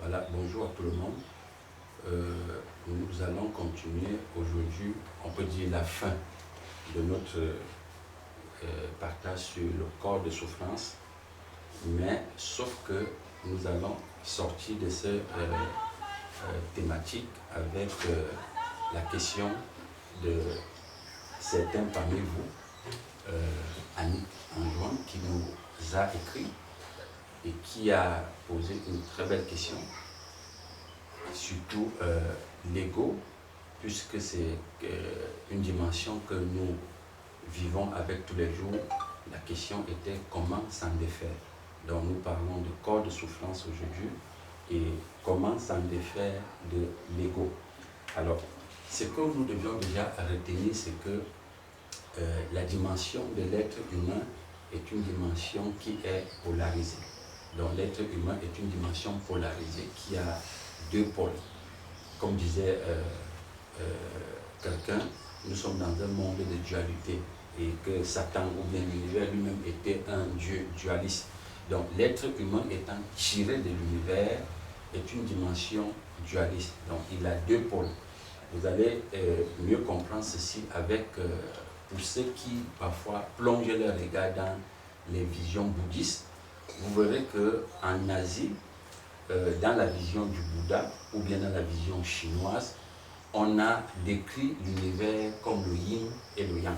Voilà, bonjour à tout le monde. Nous allons continuer aujourd'hui, on peut dire la fin de notre partage sur le corps de souffrance, mais sauf que nous allons sortir de cette thématique avec la question de certains parmi vous, Annick Anjouan, qui nous a écrit et qui a posé une très belle question, surtout l'ego, puisque c'est une dimension que nous vivons avec tous les jours. La question était comment s'en défaire. Donc nous parlons de corps de souffrance aujourd'hui et comment s'en défaire de l'ego. Alors, ce que nous devions déjà retenir, c'est que la dimension de l'être humain est une dimension qui est polarisée. Donc l'être humain est une dimension polarisée qui a deux pôles. Comme disait quelqu'un, nous sommes dans un monde de dualité et que Satan ou bien l'univers lui-même était un dieu dualiste. Donc l'être humain étant tiré de l'univers est une dimension dualiste. Donc il a deux pôles. Vous allez mieux comprendre ceci avec, pour ceux qui parfois plongent leur regard dans les visions bouddhistes. Vous verrez qu'en Asie, dans la vision du Bouddha ou bien dans la vision chinoise, on a décrit l'univers comme le yin et le yang.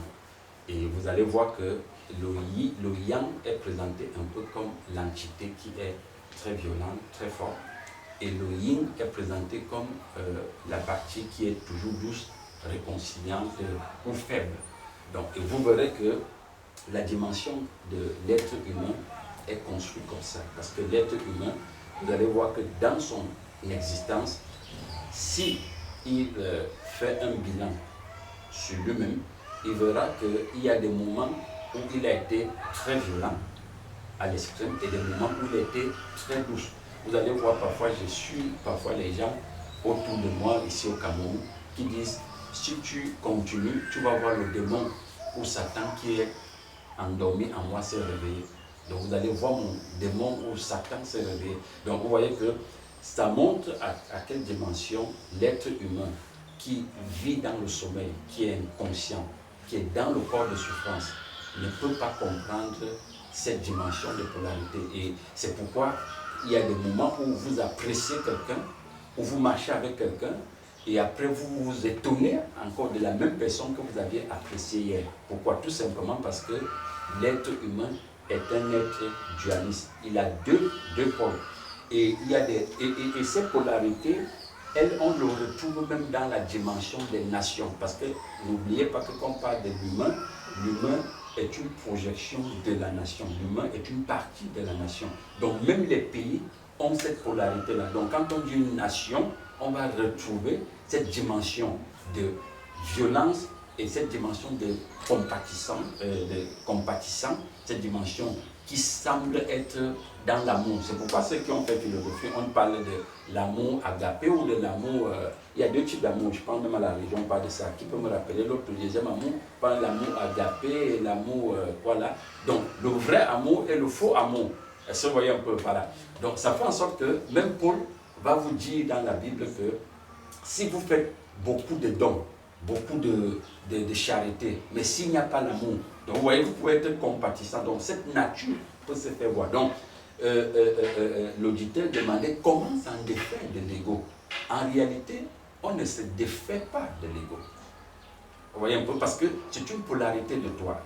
Et vous allez voir que le yang est présenté un peu comme l'entité qui est très violente, très forte. Et le yin est présenté comme la partie qui est toujours douce, réconciliante ou faible. Donc, et vous verrez que la dimension de l'être humain est construite comme ça. Parce que l'être humain, vous allez voir que dans son existence, si il fait un bilan sur lui-même, il verra qu'il y a des moments où il a été très violent à l'extrême et des moments où il a été très douce. Vous allez voir parfois, je suis parfois les gens autour de moi ici au Cameroun qui disent si tu continues, tu vas voir le démon ou Satan qui est endormi en moi s'est réveillé. Donc vous allez voir mon démon ou Satan s'est réveillé. Donc vous voyez que ça montre à quelle dimension l'être humain qui vit dans le sommeil, qui est inconscient, qui est dans le corps de souffrance, ne peut pas comprendre cette dimension de polarité. Et c'est pourquoi il y a des moments où vous appréciez quelqu'un, où vous marchez avec quelqu'un, et après vous vous étonnez encore de la même personne que vous aviez appréciée hier. Pourquoi? Tout simplement parce que l'être humain est un être dualiste. Il a deux pôles. Et, il y a et ces polarités, elles, on le retrouve même dans la dimension des nations. Parce que n'oubliez pas que quand on parle de l'humain, l'humain est une projection de la nation. L'humain est une partie de la nation. Donc même les pays ont cette polarité-là. Donc quand on dit une nation, on va retrouver cette dimension de violence et cette dimension de compatissant, cette dimension qui semble être dans l'amour. C'est pourquoi ceux qui ont fait philosophie, on parle de l'amour agapé ou de l'amour... il y a deux types d'amour, je pense même à la région, on parle de ça. Qui peut me rappeler l'autre, le deuxième amour? On parle de l'amour agapé et l'amour... voilà. Donc, le vrai amour et le faux amour. Est-ce que vous voyez un peu par là? Donc, ça fait en sorte que même Paul va vous dire dans la Bible que si vous faites beaucoup de dons, beaucoup de charité, mais s'il n'y a pas l'amour, donc vous voyez, vous pouvez être compatissant. Donc cette nature peut se faire voir. Donc l'auditeur demandait comment s'en défaire de l'ego. En réalité, on ne se défait pas de l'ego. Vous voyez un peu, parce que c'est une polarité de toi.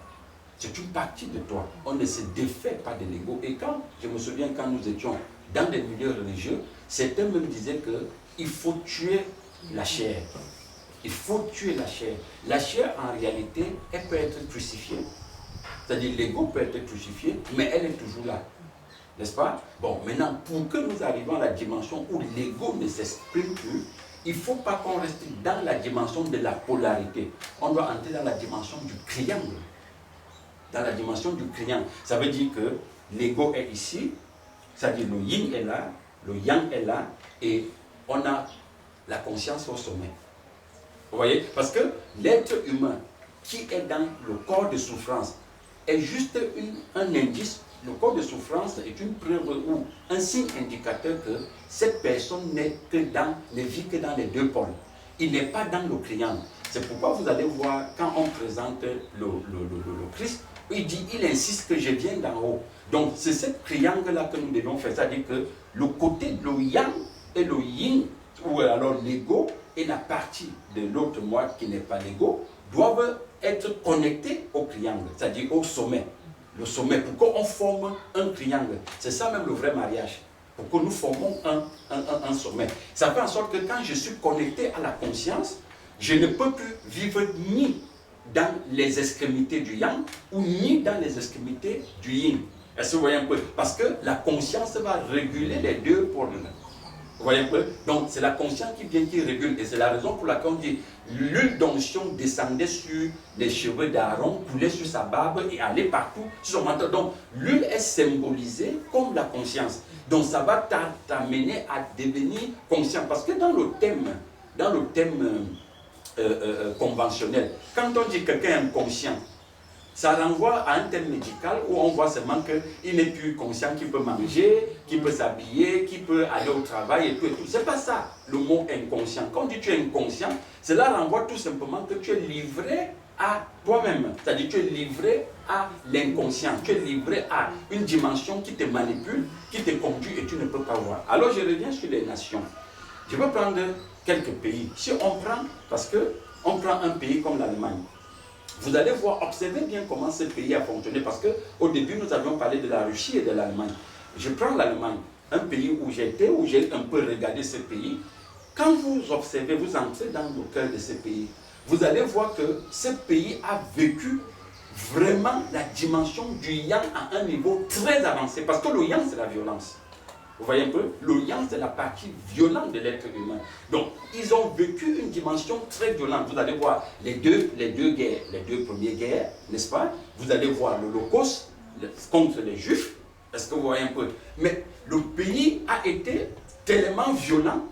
C'est une partie de toi. On ne se défait pas de l'ego. Et quand, je me souviens, quand nous étions dans des milieux religieux, certains me disaient qu'il faut tuer la chair. Il faut tuer la chair. La chair, en réalité, elle peut être crucifiée. C'est-à-dire, l'ego peut être crucifié, mais elle est toujours là. N'est-ce pas? Bon, maintenant, pour que nous arrivions à la dimension où l'ego ne s'exprime plus, il ne faut pas qu'on reste dans la dimension de la polarité. On doit entrer dans la dimension du triangle. Dans la dimension du triangle. Ça veut dire que l'ego est ici, c'est-à-dire le yin est là, le yang est là, et on a la conscience au sommet. Vous voyez? Parce que l'être humain qui est dans le corps de souffrance est juste un indice le corps de souffrance est une preuve ou un signe indicateur que cette personne ne vit que dans les deux pôles. Il n'est pas dans le triangle. C'est pourquoi vous allez voir, quand on présente le Christ, il insiste que je viens d'en haut. Donc c'est ce triangle-là que nous devons faire. C'est-à-dire que le côté, le yang et le yin, ou alors l'ego, et la partie de l'autre moi qui n'est pas l'ego, doivent être connectés au triangle, c'est-à-dire au sommet. Le sommet, pour qu'on forme un triangle. C'est ça même le vrai mariage. Pour que nous formons un sommet. Ça fait en sorte que quand je suis connecté à la conscience, je ne peux plus vivre ni dans les extrémités du yang ou ni dans les extrémités du yin. Est-ce que vous voyez un peu? Parce que la conscience va réguler les deux pôles. Vous voyez un peu? Donc c'est la conscience qui vient, qui régule. Et c'est la raison pour laquelle on dit l'huile d'onction descendait sur les cheveux d'Aaron, coulait sur sa barbe et allait partout sur son menton. Donc l'huile est symbolisée comme la conscience. Donc ça va t'amener à devenir conscient. Parce que dans le thème conventionnel, quand on dit quelqu'un est inconscient, ça renvoie à un thème médical où on voit seulement qu'il n'est plus conscient, qu'il peut manger, qu'il peut s'habiller, qu'il peut aller au travail et tout et tout. C'est pas ça le mot inconscient. Quand on dit tu es inconscient, cela renvoie tout simplement que tu es livré à toi-même. C'est-à-dire tu es livré à l'inconscient. Tu es livré à une dimension qui te manipule, qui te conduit et tu ne peux pas voir. Alors je reviens sur les nations. Je vais prendre quelques pays. Si on prend, parce que on prend un pays comme l'Allemagne, vous allez voir, observez bien comment ce pays a fonctionné, parce qu'au début, nous avions parlé de la Russie et de l'Allemagne. Je prends l'Allemagne, un pays où j'étais, où j'ai un peu regardé ce pays. Quand vous observez, vous entrez dans le cœur de ce pays, vous allez voir que ce pays a vécu vraiment la dimension du yang à un niveau très avancé, parce que le yang, c'est la violence. Vous voyez un peu? Le yang, c'est la partie violente de l'être humain. Donc, ils ont vécu une dimension très violente. Vous allez voir les deux guerres, les deux premières guerres, n'est-ce pas? Vous allez voir l'Holocauste contre les Juifs. Est-ce que vous voyez un peu? Mais le pays a été tellement violent,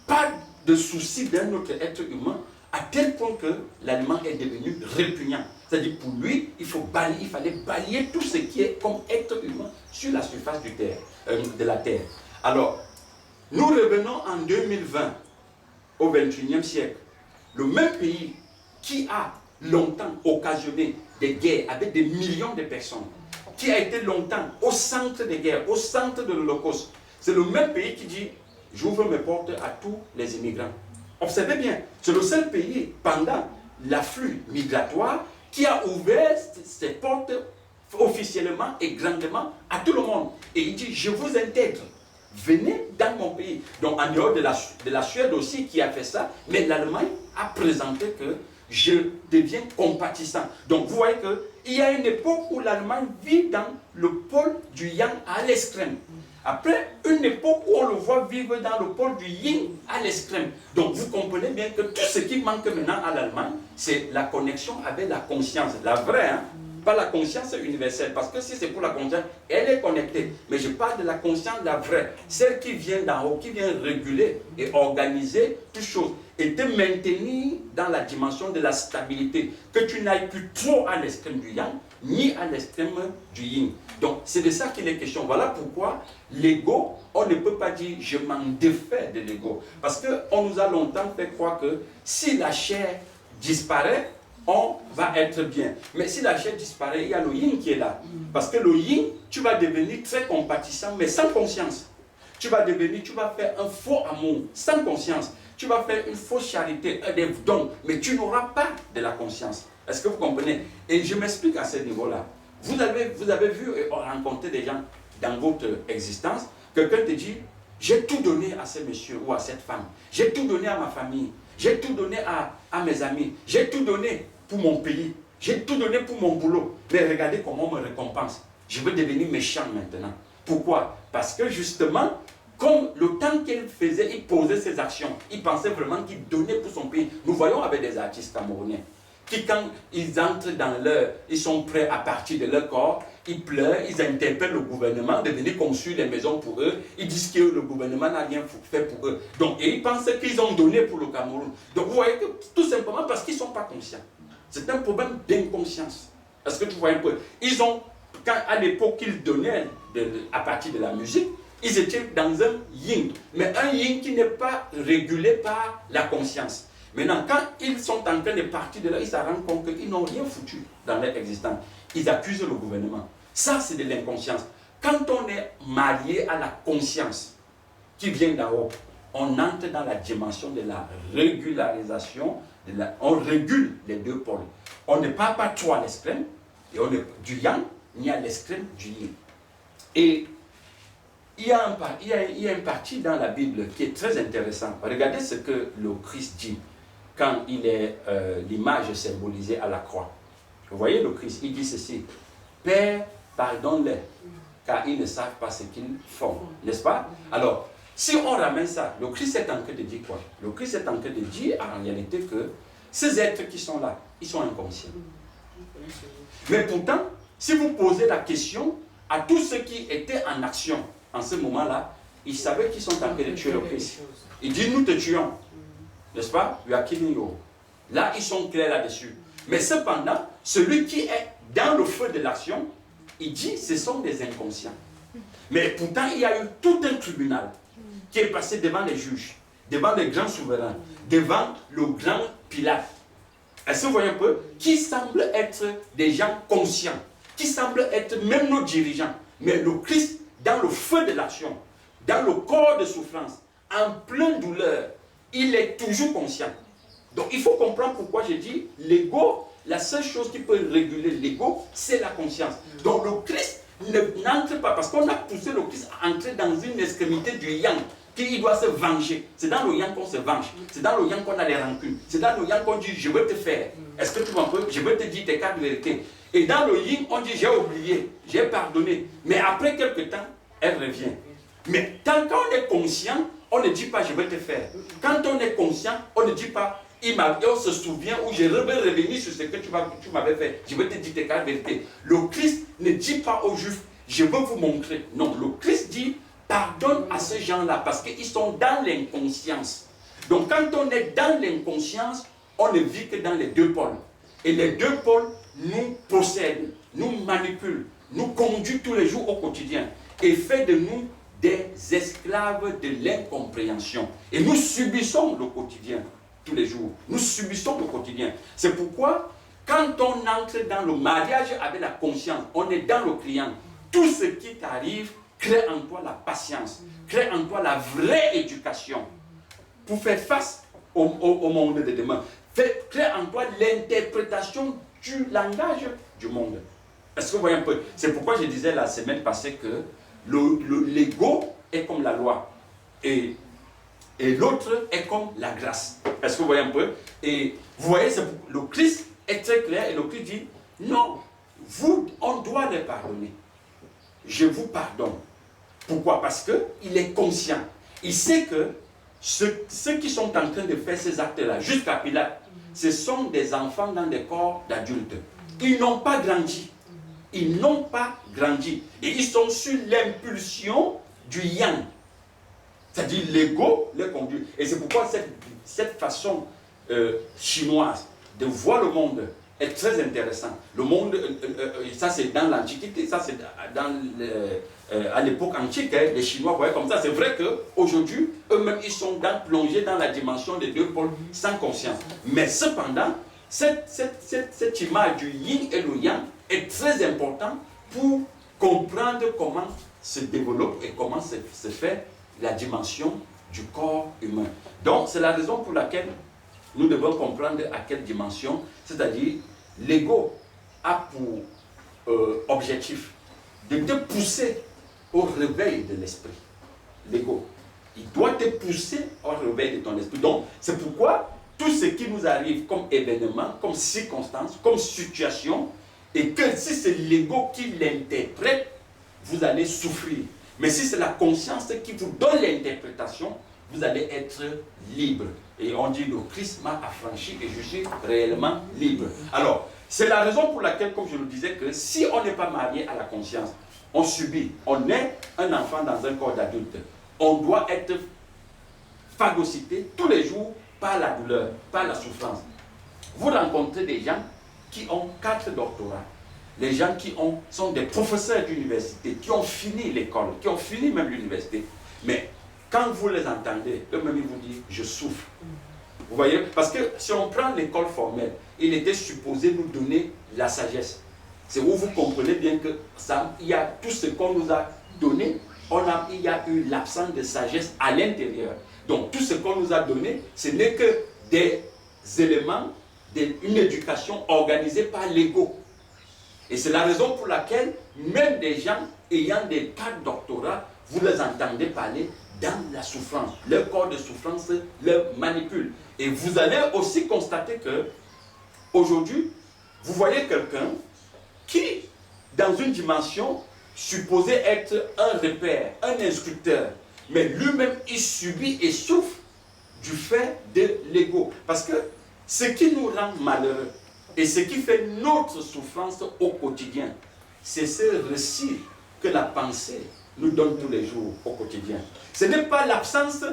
pas de souci d'un autre être humain, à tel point que l'Allemand est devenu répugnant. C'est-à-dire pour lui, il fallait balayer tout ce qui est comme être humain sur la surface de la Terre. Alors, nous revenons en 2020, au XXIe siècle. Le même pays qui a longtemps occasionné des guerres avec des millions de personnes, qui a été longtemps au centre des guerres, au centre de l'Holocauste, c'est le même pays qui dit « j'ouvre mes portes à tous les immigrants ». Observez bien, c'est le seul pays pendant l'afflux migratoire qui a ouvert ses portes officiellement et grandement à tout le monde. Et il dit, je vous intègre, venez dans mon pays. Donc en dehors de la Suède aussi qui a fait ça, mais l'Allemagne a présenté que je deviens compatissant. Donc vous voyez qu'il y a une époque où l'Allemagne vit dans le pôle du yang à l'extrême. Après, une époque où on le voit vivre dans le pôle du yin à l'extrême. Donc vous comprenez bien que tout ce qui manque maintenant à l'Allemagne, c'est la connexion avec la conscience, la vraie, hein? Pas la conscience universelle, parce que si c'est pour la conscience, elle est connectée. Mais je parle de la conscience, la vraie, celle qui vient d'en haut, qui vient réguler et organiser toutes choses, et te maintenir dans la dimension de la stabilité, que tu n'ailles plus trop à l'extrême du yang, ni à l'extrême du yin. Donc c'est de ça qu'il est question. Voilà pourquoi l'ego, on ne peut pas dire je m'en défais de l'ego. Parce qu'on nous a longtemps fait croire que si la chair disparaît, on va être bien. Mais si la chair disparaît, il y a le yin qui est là. Parce que le yin, tu vas devenir très compatissant, mais sans conscience. Tu vas faire un faux amour, sans conscience. Tu vas faire une fausse charité, des dons, mais tu n'auras pas de la conscience. Est-ce que vous comprenez? Et je m'explique à ce niveau-là. Vous avez vu et rencontré des gens dans votre existence, quelqu'un te dit, j'ai tout donné à ce monsieur ou à cette femme. J'ai tout donné à ma famille. J'ai tout donné à mes amis. J'ai tout donné pour mon pays. J'ai tout donné pour mon boulot. Mais regardez comment on me récompense. Je veux devenir méchant maintenant. Pourquoi? Parce que justement, comme le temps qu'il faisait, il posait ses actions. Il pensait vraiment qu'il donnait pour son pays. Nous voyons avec des artistes camerounais qui, quand ils entrent ils sont prêts à partir de leur corps, ils pleurent, ils interpellent le gouvernement de venir construire des maisons pour eux. Ils disent que le gouvernement n'a rien fait pour eux. Donc, et ils pensent qu'ils ont donné pour le Cameroun. Donc, vous voyez que tout simplement parce qu'ils ne sont pas conscients. C'est un problème d'inconscience. Est-ce que tu vois un peu? Ils ont quand à l'époque ils donnaient à partir de la musique, ils étaient dans un yin, mais un yin qui n'est pas régulé par la conscience. Maintenant, quand ils sont en train de partir de là, ils se rendent compte qu'ils n'ont rien foutu dans leur existence. Ils accusent le gouvernement. Ça, c'est de l'inconscience. Quand on est marié à la conscience qui vient d'en haut, on entre dans la dimension de la régularisation, on régule les deux pôles. On ne parle pas trop à l'extrême, et on est du yang, ni à l'extrême du yin. Et il y a une partie dans la Bible qui est très intéressante. Regardez ce que le Christ dit quand il est l'image symbolisée à la croix. Vous voyez le Christ, il dit ceci: Père, pardonne-les, car ils ne savent pas ce qu'ils font. N'est-ce pas? Alors, si on ramène ça, le Christ est en train de dire quoi? Le Christ est en train de dire en réalité que ces êtres qui sont là, ils sont inconscients. Mais pourtant, si vous posez la question à tous ceux qui étaient en action en ce moment-là, ils savaient qu'ils sont en train de tuer le Christ. Ils disent: nous te tuons. N'est-ce pas? We are killing you. Là, ils sont clairs là-dessus. Mais cependant, celui qui est dans le feu de l'action, il dit: ce sont des inconscients. Mais pourtant, il y a eu tout un tribunal qui est passé devant les juges, devant les grands souverains, devant le grand Pilate. Est-ce que vous voyez un peu? Qui semblent être des gens conscients, qui semblent être même nos dirigeants. Mais le Christ, dans le feu de l'action, dans le corps de souffrance, en pleine douleur, il est toujours conscient. Donc il faut comprendre pourquoi j'ai dit l'ego, la seule chose qui peut réguler l'ego, c'est la conscience. Donc le Christ n'entre pas, parce qu'on a poussé le Christ à entrer dans une extrémité du yang, qu'il doit se venger. C'est dans le yang qu'on se venge. C'est dans le yang qu'on a les rancunes. C'est dans le yang qu'on dit: je veux te faire. Est-ce que tu m'en peux? Je veux te dire tes quatre vérités. Et dans le yin, on dit: j'ai oublié, j'ai pardonné. Mais après quelque temps, elle revient. Mais quand on est conscient, on ne dit pas: je vais te faire. Quand on est conscient, on ne dit pas: on se souvient, ou je vais revenir sur ce que tu m'avais fait. Je vais te dire tes quatre vérités. Le Christ ne dit pas aux Juifs: je veux vous montrer. Non, le Christ dit: pardonne à ces gens-là, parce qu'ils sont dans l'inconscience. Donc quand on est dans l'inconscience, on ne vit que dans les deux pôles. Et les deux pôles nous possèdent, nous manipulent, nous conduisent tous les jours au quotidien et fait de nous des esclaves de l'incompréhension. Et nous subissons le quotidien tous les jours. Nous subissons le quotidien. C'est pourquoi, quand on entre dans le mariage avec la conscience, on est dans le client. Tout ce qui t'arrive crée en toi la patience, crée en toi la vraie éducation pour faire face au monde de demain. Crée en toi l'interprétation du langage du monde. Est-ce que vous voyez un peu? C'est pourquoi je disais la semaine passée que l'ego est comme la loi et l'autre est comme la grâce. Est-ce que vous voyez un peu? Et vous voyez, le Christ est très clair et le Christ dit: non, on doit les pardonner. Je vous pardonne. Pourquoi? Parce qu'il est conscient. Il sait que ceux qui sont en train de faire ces actes-là, jusqu'à Pilate, ce sont des enfants dans des corps d'adultes. Ils n'ont pas grandi. Ils n'ont pas grandi. Et ils sont sur l'impulsion du yang. C'est-à-dire l'ego les conduit. Et c'est pourquoi cette façon chinoise de voir le monde est très intéressante. Le monde, ça c'est dans l'Antiquité, ça c'est à l'époque antique, hein, les Chinois voyaient comme ça. C'est vrai qu'aujourd'hui, eux-mêmes, ils sont plongés dans la dimension des deux pôles sans conscience. Mais cependant, cette image du yin et le yang est très importante pour comprendre comment se développe et comment se fait la dimension du corps humain. Donc, c'est la raison pour laquelle nous devons comprendre à quelle dimension, c'est-à-dire l'ego a pour objectif de te pousser au réveil de l'esprit. L'ego, il doit te pousser au réveil de ton esprit. Donc, c'est pourquoi tout ce qui nous arrive comme événement, comme circonstance, comme situation, et que si c'est l'ego qui l'interprète, vous allez souffrir. Mais si c'est la conscience qui vous donne l'interprétation, vous allez être libre. Et on dit: le Christ m'a affranchi et je suis réellement libre. Alors, c'est la raison pour laquelle, comme je le disais, que si on n'est pas marié à la conscience, on subit. On est un enfant dans un corps d'adulte. On doit être phagocyté tous les jours par la douleur, par la souffrance. Vous rencontrez des gens qui ont 4 doctorats. les gens qui sont des professeurs d'université, qui ont fini l'école, qui ont fini même l'université. Mais quand vous les entendez, eux-mêmes ils vous disent « je souffre ». Vous voyez? Parce que si on prend l'école formelle, il était supposé nous donner la sagesse. C'est où vous comprenez bien que il y a tout ce qu'on nous a donné, il y a eu l'absence de sagesse à l'intérieur. Donc tout ce qu'on nous a donné, ce n'est que des éléments d'une éducation organisée par l'ego. Et c'est la raison pour laquelle même des gens ayant des cas de doctorat, vous les entendez parler dans la souffrance. Leur corps de souffrance leur manipule. Et vous allez aussi constater que aujourd'hui, vous voyez quelqu'un qui, dans une dimension supposée être un repère, un instructeur, mais lui-même il subit et souffre du fait de l'ego. Parce que ce qui nous rend malheureux et ce qui fait notre souffrance au quotidien, c'est ce récit que la pensée nous donne tous les jours au quotidien. Ce n'est pas l'absence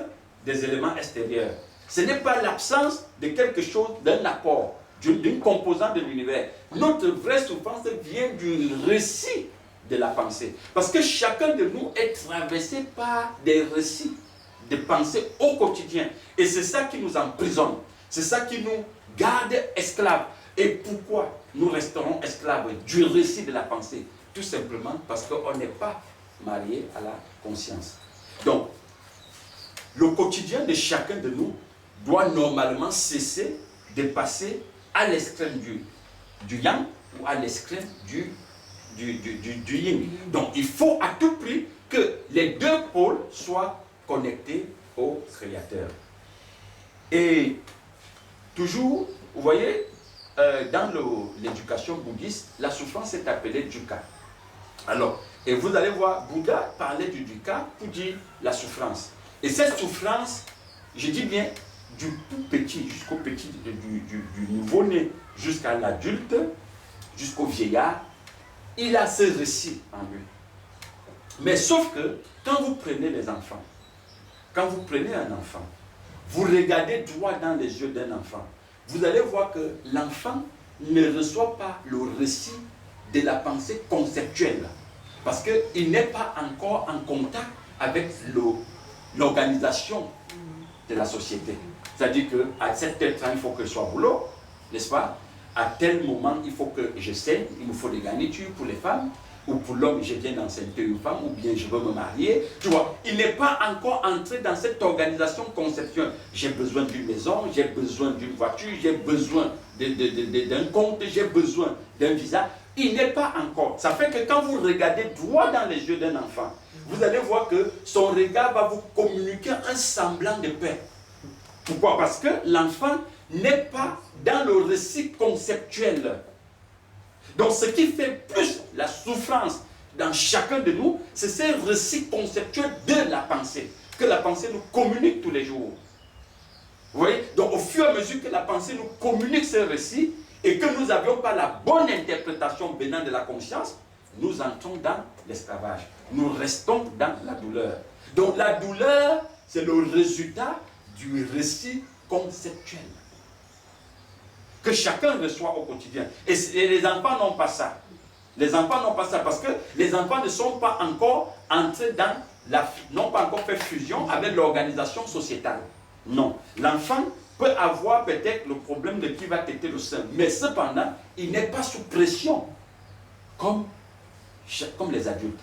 des éléments extérieurs. Ce n'est pas l'absence de quelque chose, d'un apport, d'une composante de l'univers. Notre vraie souffrance vient du récit de la pensée. Parce que chacun de nous est traversé par des récits de pensée au quotidien. Et c'est ça qui nous emprisonne. C'est ça qui nous garde esclaves. Et pourquoi nous resterons esclaves du récit de la pensée? Tout simplement parce qu'on n'est pas marié à la conscience. Donc, le quotidien de chacun de nous doit normalement cesser de passer à l'extrême du yang ou à l'extrême du yin. Donc, il faut à tout prix que les deux pôles soient connectés au Créateur. Et toujours, vous voyez, dans l'éducation bouddhiste, la souffrance est appelée dukkha. Alors, et vous allez voir, Bouddha parlait du dukkha pour dire la souffrance. Et cette souffrance, je dis bien, du tout petit jusqu'au petit, du nouveau-né jusqu'à l'adulte, jusqu'au vieillard, il a ce récit en lui. Mais sauf que, quand vous prenez les enfants, quand vous prenez un enfant, vous regardez droit dans les yeux d'un enfant, vous allez voir que l'enfant ne reçoit pas le récit de la pensée conceptuelle. Parce qu'il n'est pas encore en contact avec l'organisation de la société. C'est-à-dire qu'à tel temps, il faut que je sois au boulot, n'est-ce pas? À tel moment, il faut que je saigne, il me faut des garnitures pour les femmes, ou pour l'homme, je viens d'enceinte une femme, ou bien je veux me marier. Tu vois, il n'est pas encore entré dans cette organisation conceptuelle. J'ai besoin d'une maison, j'ai besoin d'une voiture, j'ai besoin d'un compte, j'ai besoin d'un visa. Il n'est pas encore. Ça fait que quand vous regardez droit dans les yeux d'un enfant, vous allez voir que son regard va vous communiquer un semblant de paix. Pourquoi? Parce que l'enfant n'est pas dans le récit conceptuel. Donc ce qui fait plus la souffrance dans chacun de nous, c'est ce récit conceptuel de la pensée, que la pensée nous communique tous les jours. Vous voyez? Donc au fur et à mesure que la pensée nous communique ce récit, et que nous n'avions pas la bonne interprétation venant de la conscience, nous entrons dans l'esclavage. Nous restons dans la douleur. Donc la douleur, c'est le résultat du récit conceptuel que chacun reçoit au quotidien. Et les enfants n'ont pas ça. Les enfants n'ont pas ça parce que les enfants ne sont pas encore entrés dans n'ont pas encore fait fusion avec l'organisation sociétale. Non. L'enfant peut avoir peut-être le problème de qui va têter le sein, mais cependant, il n'est pas sous pression comme les adultes.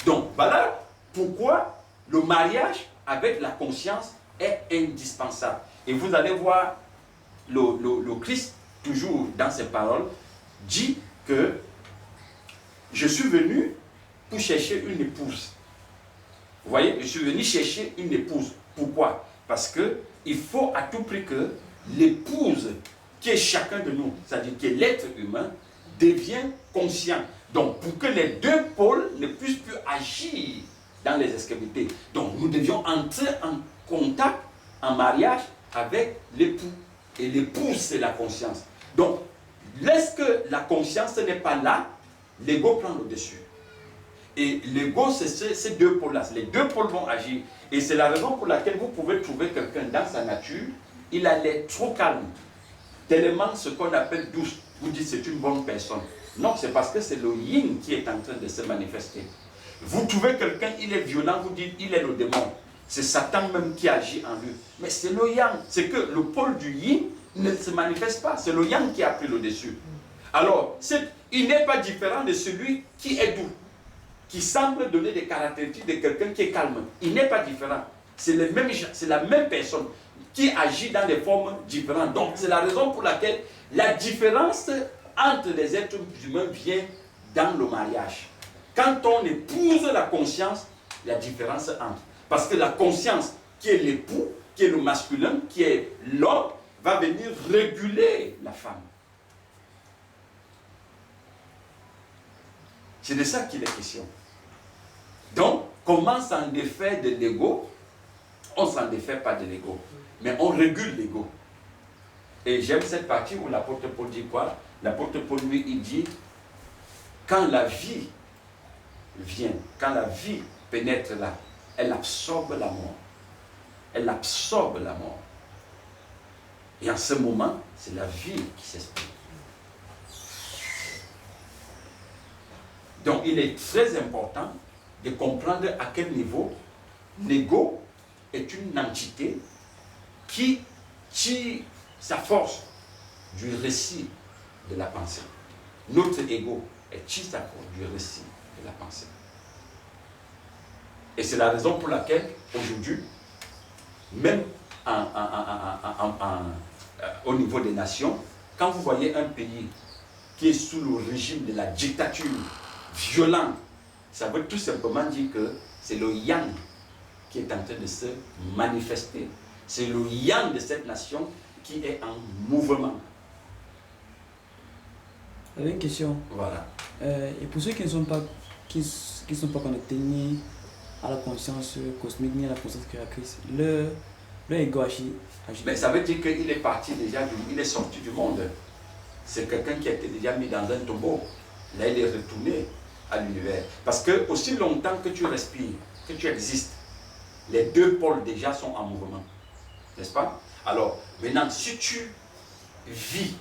Donc, voilà pourquoi le mariage avec la conscience est indispensable. Et vous allez voir, le Christ, toujours dans ses paroles, dit que je suis venu pour chercher une épouse. Vous voyez, je suis venu chercher une épouse. Pourquoi? Parce qu'il faut à tout prix que l'épouse, qui est chacun de nous, c'est-à-dire qui est l'être humain, devienne conscient. Donc, pour que les deux pôles ne puissent plus agir dans les extrémités. Donc, nous devions entrer en contact, en mariage avec l'époux. Et l'épouse, c'est la conscience. Donc, lorsque la conscience n'est pas là, l'ego prend le dessus. Et l'ego, c'est ces deux pôles-là. Les deux pôles vont agir. Et c'est la raison pour laquelle vous pouvez trouver quelqu'un dans sa nature, il a l'air trop calme, tellement ce qu'on appelle douce. Vous dites c'est une bonne personne. Non, c'est parce que c'est le yin qui est en train de se manifester. Vous trouvez quelqu'un, il est violent, vous dites, il est le démon. C'est Satan même qui agit en lui. Mais c'est le yang. C'est que le pôle du yin ne se manifeste pas. C'est le yang qui a pris le dessus. Alors, il n'est pas différent de celui qui est doux, qui semble donner des caractéristiques de quelqu'un qui est calme. Il n'est pas différent. C'est la même personne qui agit dans des formes différentes. Donc, c'est la raison pour laquelle la différence entre les êtres humains vient dans le mariage. Quand on épouse la conscience, la différence entre. Parce que la conscience, qui est l'époux, qui est le masculin, qui est l'homme, va venir réguler la femme. C'est de ça qu'il est question. Donc, comment s'en défaire de l'ego? On ne s'en défait pas de l'ego, mais on régule l'ego. Et j'aime cette partie où l'apôtre Paul dit quoi? L'apôtre Paul, lui, il dit, quand la vie vient, quand la vie pénètre là, elle absorbe la mort. Elle absorbe la mort. Et en ce moment, c'est la vie qui s'exprime. Donc, il est très important de comprendre à quel niveau l'ego est une entité qui tire sa force du récit de la pensée. Notre ego tire sa force du récit de la pensée. Et c'est la raison pour laquelle, aujourd'hui, même au niveau des nations, quand vous voyez un pays qui est sous le régime de la dictature violente, ça veut tout simplement dire que c'est le yang qui est en train de se manifester. C'est le yang de cette nation qui est en mouvement. J'avais une question. Voilà. Et pour ceux qui ne sont pas, qui sont pas connectés ni à la conscience cosmique ni à la conscience créatrice, le ego agit. Mais ça veut dire qu'il est parti déjà, il est sorti du monde. C'est quelqu'un qui a été déjà mis dans un tombeau. Là, il est retourné à l'univers. Parce que aussi longtemps que tu respires, que tu existes, les deux pôles déjà sont en mouvement. N'est-ce pas? Alors, maintenant, si tu vis,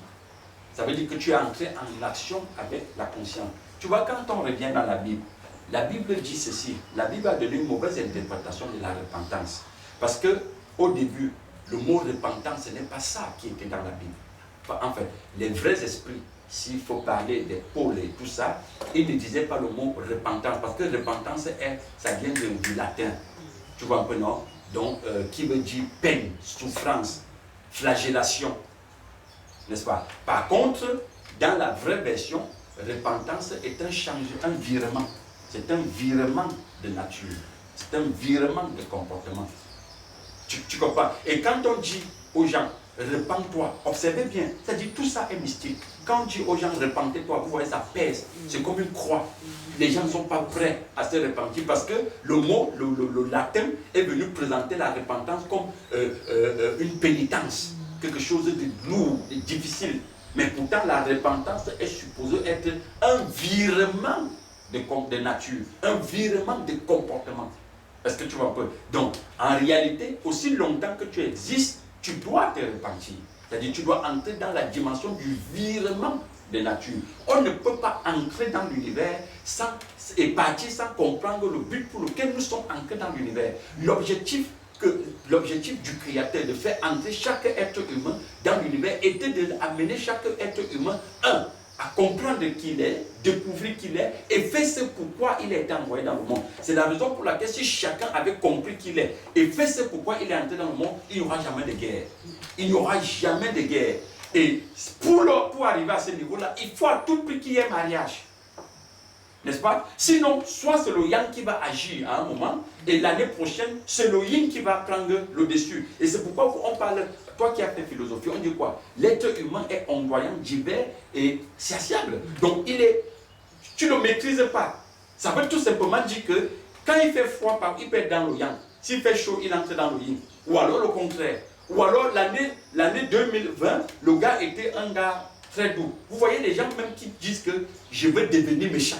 ça veut dire que tu es entré en action avec la conscience. Tu vois, quand on revient dans la Bible dit ceci. La Bible a donné une mauvaise interprétation de la repentance. Parce que au début, le mot repentance, ce n'est pas ça qui était dans la Bible. En fait, les vrais esprits, s'il faut parler des pôles et tout ça, ils ne disaient pas le mot repentance. Parce que repentance, ça vient du latin. Tu vois un peu, non? Donc, qui veut dire peine, souffrance, flagellation. N'est-ce pas? Par contre, dans la vraie version, repentance est un virement. C'est un virement de nature. C'est un virement de comportement. Tu comprends? Et quand on dit aux gens, repens-toi, observez bien, c'est-à-dire tout ça est mystique. Quand on dit aux gens, repentez-toi, vous voyez, ça pèse. C'est comme une croix. Les gens ne sont pas prêts à se repentir parce que le mot, le latin, est venu présenter la repentance comme une pénitence. Quelque chose de lourd, de difficile. Mais pourtant, la repentance est supposée être un virement de nature, un virement de comportement. Est-ce que tu vois un peu? Donc, en réalité, aussi longtemps que tu existes, tu dois te repentir. C'est-à-dire, tu dois entrer dans la dimension du virement de nature. On ne peut pas entrer dans l'univers et partir sans comprendre le but pour lequel nous sommes entrés dans l'univers. L'objectif du Créateur de faire entrer chaque être humain dans l'univers était d'amener chaque être humain, à comprendre qui il est, découvrir qui il est et faire ce pourquoi il a été envoyé dans le monde. C'est la raison pour laquelle si chacun avait compris qui il est et fait ce pourquoi il est entré dans le monde, il n'y aura jamais de guerre. Il n'y aura jamais de guerre. Et pour arriver à ce niveau-là, il faut à tout prix qu'il y ait mariage. N'est-ce pas? Sinon, soit c'est le yang qui va agir à un moment, et l'année prochaine, c'est le yin qui va prendre le dessus. Et c'est pourquoi on parle, toi qui as fait philosophie, on dit quoi? L'être humain est ondoyant, divers et satiable. Donc, tu ne le maîtrises pas. Ça veut tout simplement dire que quand il fait froid, il peut être dans le yang. S'il fait chaud, il entre dans le yin. Ou alors le contraire. Ou alors l'année 2020, le gars était un gars très doux. Vous voyez des gens même qui disent que je vais devenir méchant.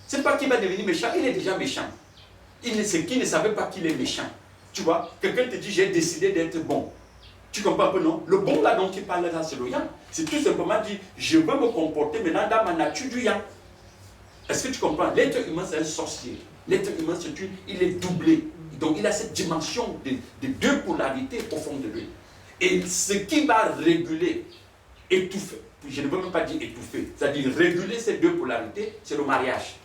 Ce n'est pas qu'il va devenir méchant, il est déjà méchant. C'est qu'il ne savait pas qu'il est méchant. Tu vois, quelqu'un te dit j'ai décidé d'être bon. Tu comprends un peu, non? Le bon là dont il parle là, c'est le yang. C'est tout simplement dit, je veux me comporter maintenant dans ma nature du yang. Est-ce que tu comprends? L'être humain, c'est un sorcier. L'être humain, il est doublé. Donc, il a cette dimension de deux polarités au fond de lui. Et ce qui va réguler, étouffer, je ne veux même pas dire étouffer, c'est-à-dire réguler ces deux polarités, c'est le mariage.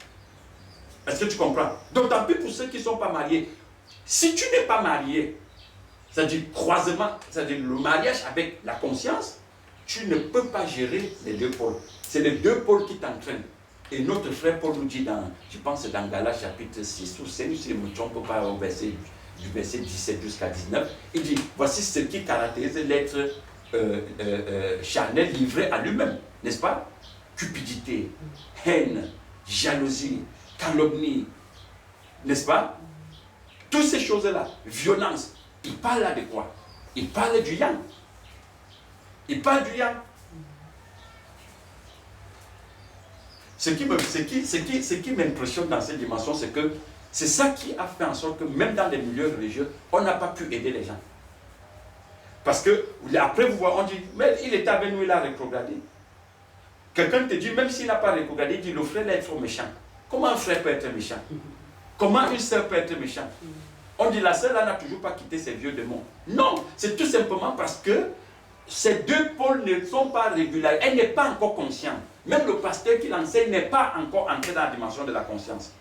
Est-ce que tu comprends? D'autant plus pour ceux qui ne sont pas mariés. Si tu n'es pas marié, c'est-à-dire croisement, c'est-à-dire le mariage avec la conscience, tu ne peux pas gérer les deux pôles. C'est les deux pôles qui t'entraînent. Et notre frère Paul nous dit dans, je pense dans Galates chapitre 6 ou 7, si je ne me trompe pas au verset, du verset 17 jusqu'à 19, il dit, voici ce qui caractérise l'être charnel livré à lui-même, n'est-ce pas? Cupidité, haine, jalousie, calomnie, n'est-ce pas? Toutes ces choses-là, violence, il parle là de quoi? Il parle du yang. Il parle du yang. Ce qui m'impressionne dans cette dimension, c'est que c'est ça qui a fait en sorte que même dans les milieux religieux, on n'a pas pu aider les gens. Parce que, après vous voyez, on dit, mais il était avec nous, il a rétrogradé. Quelqu'un te dit, même s'il n'a pas rétrogradé, il dit, le frère est trop méchant. Comment un frère peut être méchant? Comment une sœur peut être méchante? On dit, la sœur là n'a toujours pas quitté ses vieux démons. Non, c'est tout simplement parce que ces deux pôles ne sont pas régularisés. Elle n'est pas encore consciente. Même le pasteur qui l'enseigne n'est pas encore entré dans la dimension de la conscience.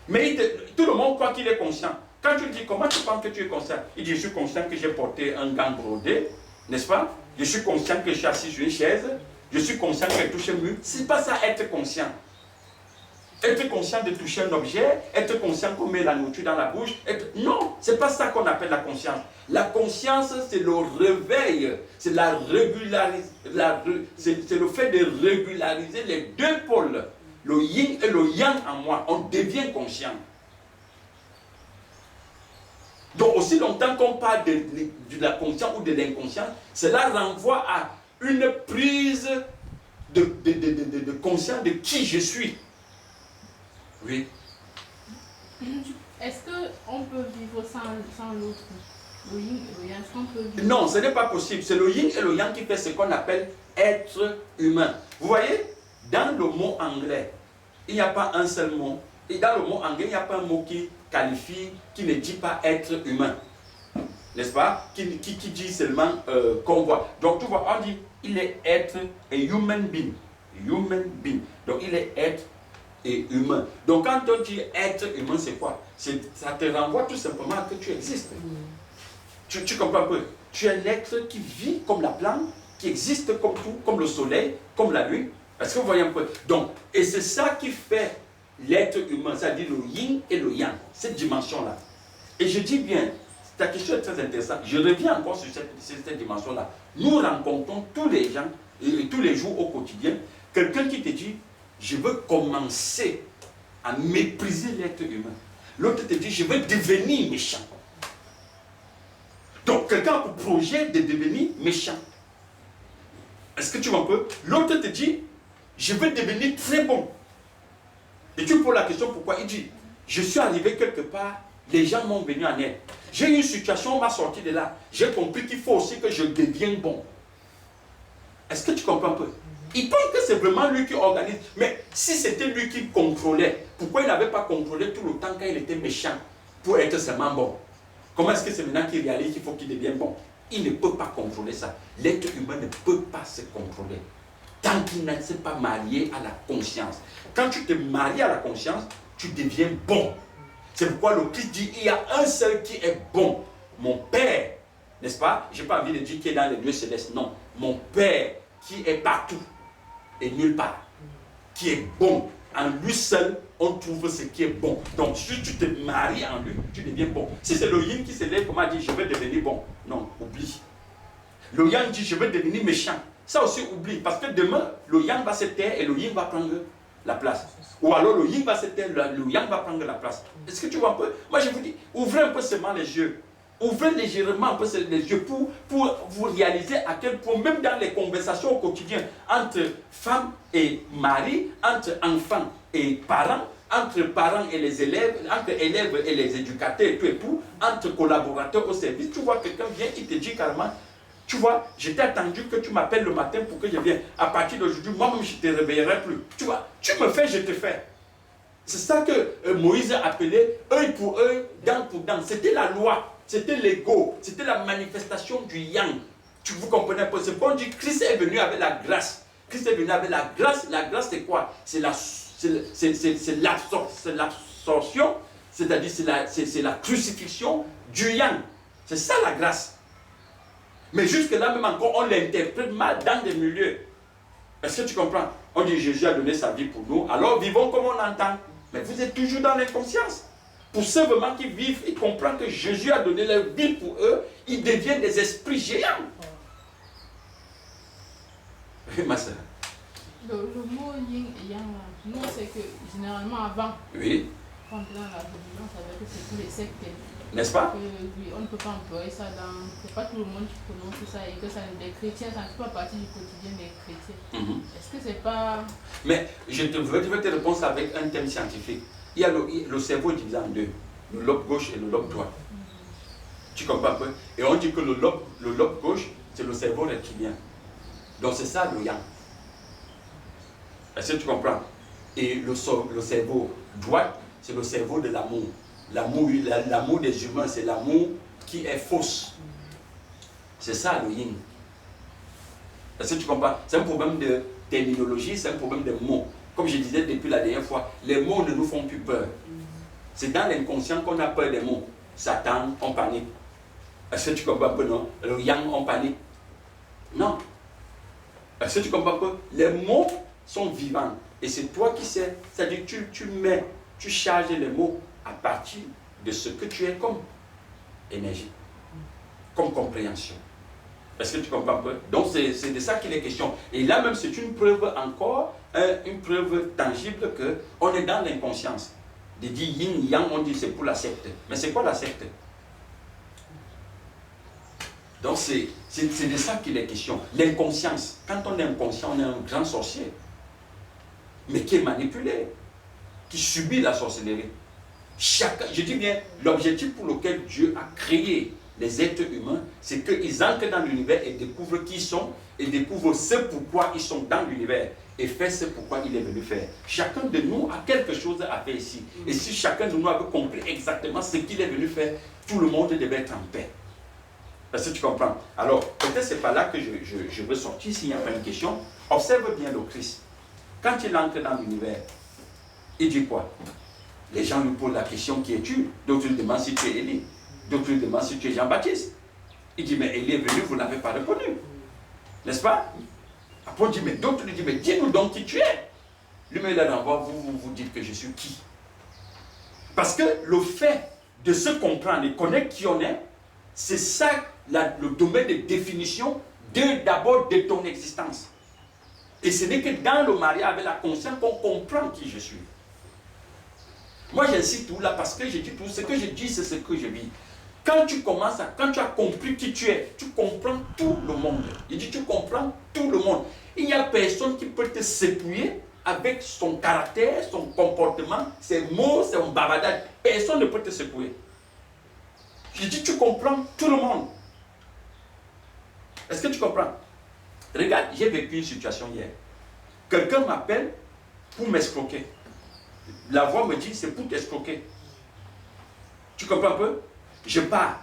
Mais tout le monde croit qu'il est conscient. Quand tu dis, comment tu penses que tu es conscient? Il dit, je suis conscient que j'ai porté un gant brodé, n'est-ce pas? Je suis conscient que je suis assis sur une chaise. Je suis conscient que j'ai touché un mur. Ce n'est pas ça être conscient. Être conscient de toucher un objet, être conscient qu'on met la nourriture dans la bouche. Non, ce n'est pas ça qu'on appelle la conscience. La conscience, c'est le réveil, c'est la c'est le fait de régulariser les deux pôles, le yin et le yang en moi. On devient conscient. Donc aussi longtemps qu'on parle de la conscience ou de l'inconscient, cela renvoie à une prise de conscience de qui je suis. Oui. Est-ce qu'on peut vivre sans l'autre? Le yin et le yang, est-ce qu'on peut vivre? Non, ce n'est pas possible. C'est le yin et le yang qui fait ce qu'on appelle être humain. Vous voyez, dans le mot anglais, il n'y a pas un seul mot. Et dans le mot anglais, il n'y a pas un mot qui qualifie, qui ne dit pas être humain. N'est-ce pas? Qui dit seulement qu'on voit. Donc tu vois, on dit, il est être a human being. Human being. Donc il est être et humain. Donc quand on dit être humain, c'est quoi? Ça te renvoie tout simplement à que tu existes. Tu comprends un peu? Tu es l'être qui vit comme la plante, qui existe comme tout, comme le soleil, comme la lune. Est-ce que vous voyez un peu? Donc, et c'est ça qui fait l'être humain, c'est-à-dire le yin et le yang, cette dimension-là. Et je dis bien, ta question est très intéressante. Je reviens encore sur cette dimension-là. Nous rencontrons tous les gens, et tous les jours au quotidien, quelqu'un qui te dit, je veux commencer à mépriser l'être humain. L'autre te dit, je veux devenir méchant. Donc, quelqu'un a pour projet de devenir méchant. Est-ce que tu vois un peu? L'autre te dit, je veux devenir très bon. Et tu poses la question pourquoi? Il dit, je suis arrivé quelque part, les gens m'ont venu en aide. J'ai eu une situation, on m'a sorti de là. J'ai compris qu'il faut aussi que je devienne bon. Est-ce que tu comprends un peu? Il pense que c'est vraiment lui qui organise. Mais si c'était lui qui contrôlait, pourquoi il n'avait pas contrôlé tout le temps quand il était méchant pour être seulement bon? Comment est-ce que c'est maintenant qu'il réalise qu'il faut qu'il devienne bon? Il ne peut pas contrôler ça. L'être humain ne peut pas se contrôler tant qu'il ne s'est pas marié à la conscience. Quand tu te maries à la conscience, tu deviens bon. C'est pourquoi le Christ dit, il y a un seul qui est bon. Mon Père, n'est-ce pas? Je n'ai pas envie de dire qu'il est dans les lieux célestes. Non. Mon Père qui est partout et nulle part. Qui est bon. En lui seul, on trouve ce qui est bon. Donc, si tu te maries en lui, tu deviens bon. Si c'est le yin qui se lève, comment dire, je vais devenir bon. Non, oublie. Le yang dit, je vais devenir méchant. Ça aussi, oublie. Parce que demain, le yang va se taire et le yin va prendre la place. Ou alors, le yin va se taire, le yang va prendre la place. Est-ce que tu vois un peu? Moi, je vous dis, ouvrez un peu seulement les yeux. Ouvrez légèrement un peu les yeux pour vous réaliser à quel point, même dans les conversations au quotidien, entre femme et mari, entre enfants et parents, entre parents et les élèves, entre élèves et les éducateurs et tout et tout, entre collaborateurs au service. Tu vois, quelqu'un vient, il te dit carrément, tu vois, je t'ai attendu que tu m'appelles le matin pour que je vienne. À partir d'aujourd'hui, moi-même, je ne te réveillerai plus. Tu vois, tu me fais, je te fais. C'est ça que Moïse appelait œil pour œil, dent pour dent. C'était la loi, c'était l'ego, c'était la manifestation du yang. Vous comprenez un peu? C'est qu'on dit Christ est venu avec la grâce. Christ est venu avec la grâce. La grâce, c'est quoi? C'est l'absorption, c'est-à-dire c'est la crucifixion du yang. C'est ça la grâce. Mais jusque-là, même encore, on l'interprète mal dans des milieux. Est-ce que tu comprends? On dit Jésus a donné sa vie pour nous, alors vivons comme on l'entend. Mais vous êtes toujours dans l'inconscience. Pour ceux vraiment qui vivent, ils comprennent que Jésus a donné leur vie pour eux, ils deviennent des esprits géants. Oui, ma soeur. Le mot yin et yang, nous, c'est que généralement avant, Oui. quand on est dans la religion, ça veut dire que c'est tous les sectes. N'est-ce pas? Oui, on ne peut pas employer ça dans. C'est pas tout le monde qui prononce ça et que ça, les chrétiens, ça ne fait pas partie du quotidien des chrétiens. Est-ce que c'est pas. Mais je vais te répondre avec un thème scientifique. Il y a le cerveau divisé en deux, le lobe gauche et le lobe droit. Tu comprends un peu? Et on dit que le lobe gauche, c'est le cerveau reptilien. Donc c'est ça le yang. Est-ce que tu comprends? Et le cerveau droit, c'est le cerveau de l'amour. L'amour des humains, c'est l'amour qui est fausse. C'est ça le yin. Est-ce que tu comprends? C'est un problème de terminologie, c'est un problème de mots. Comme je disais depuis la dernière fois, les mots ne nous font plus peur. C'est dans l'inconscient qu'on a peur des mots. Satan, on panique. Est-ce que tu comprends un peu, non? Le yang, on panique. Non. Est-ce que tu comprends un peu? Les mots sont vivants. Et c'est toi qui sais. C'est-à-dire que tu charges les mots à partir de ce que tu es comme énergie, comme compréhension. Est-ce que tu comprends un peu? Donc c'est de ça qu'il est question. Et là même c'est une preuve encore, une preuve tangible qu'on est dans l'inconscience. De dire yin, yang, on dit c'est pour la secte. Mais c'est quoi la secte? Donc c'est de ça qu'il est question. L'inconscience. Quand on est inconscient, on est un grand sorcier. Mais qui est manipulé, qui subit la sorcellerie. Je dis bien, l'objectif pour lequel Dieu a créé les êtres humains, c'est qu'ils entrent dans l'univers et découvrent qui ils sont, et découvrent ce pourquoi ils sont dans l'univers, et fait ce pourquoi il est venu faire. Chacun de nous a quelque chose à faire ici. Et si chacun de nous avait compris exactement ce qu'il est venu faire, tout le monde devait être en paix. Est-ce que tu comprends? Alors, peut-être c'est pas là que je veux sortir, s'il n'y a pas une question. Observe bien le Christ. Quand il entre dans l'univers, il dit quoi? Les gens lui posent la question, qui es-tu? D'autres lui demandent si tu es Élie. D'autres lui demandent si tu es Jean-Baptiste. Il dit, mais Élie est venu, vous ne l'avez pas reconnu. N'est-ce pas? Après on dit, mais d'autres lui disent, mais dis-nous donc qui tu es. Lui-même, il la renvoie, vous dites que je suis qui? Parce que le fait de se comprendre et connaître qui on est, c'est ça le domaine de définition d'abord de ton existence. Et ce n'est que dans le mariage avec la conscience qu'on comprend qui je suis. Moi j'insiste tout là parce que je dis tout, ce que je dis c'est ce que je vis. Quand tu as compris qui tu es, tu comprends tout le monde. Il dit tu comprends tout le monde. Il n'y a personne qui peut te secouer avec son caractère, son comportement, ses mots, son bavardage. Personne ne peut te secouer. Je dis tu comprends tout le monde. Est-ce que tu comprends? Regarde, j'ai vécu une situation hier. Quelqu'un m'appelle pour m'escroquer. La voix me dit, c'est pour t'escroquer. Tu comprends un peu? Je pars.